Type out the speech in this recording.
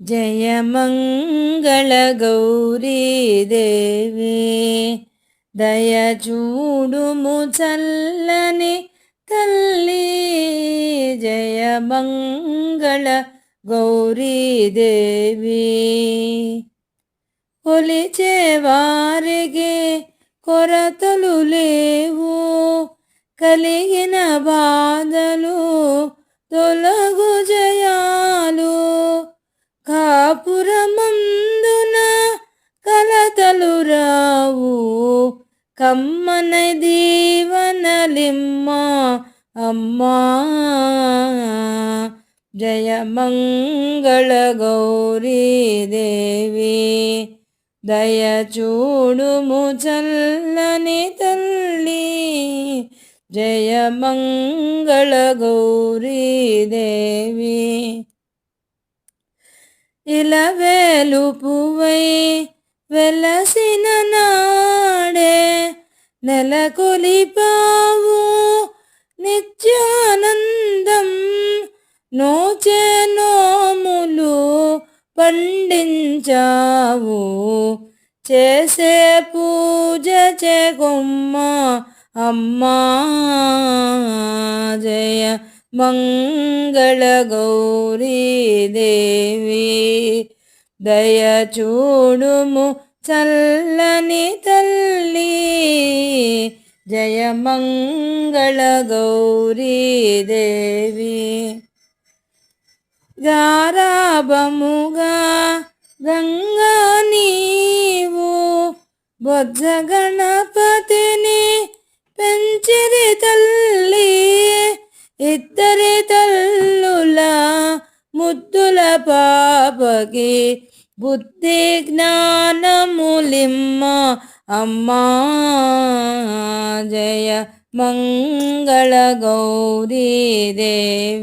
జయ మంగళ గౌరీ దేవి దయ చూడుము చల్లని తల్లి. జయ మంగళ గౌరీ దేవి కొలిచే వారికి కొరతలు లేవు, కలిగిన బాధలు తొలగు జయాలు. కాపురమందున కలతలు రావు, కమ్మన దీవనలిమ్మ అమ్మా. జయ మంగళ గౌరీ దేవి దయ చూడుము చల్లని తల్లి. జయ మంగళ గౌరీ దేవి ఇలవేలుపువై వెలసిన నాడే నెలకొలిపావు నిత్యానందం. నోచే నోములు పండించావు, చేసే పూజ చెగొమ్మ అమ్మా. జయ మంగళ గౌరీ దేవి దయ చూడుము చల్లని తల్లి. జయ మంగళ గౌరీ దేవి గారాబముగా గంగా నీవు బొజ్జ గణపతిని పెంచిరి తల్లి. ఇద్దరి తల్లుల ముద్దుల పాపకి బుద్ధి జ్ఞానములిమ్మ అమ్మా. జయ మంగళ గౌరీ దేవి.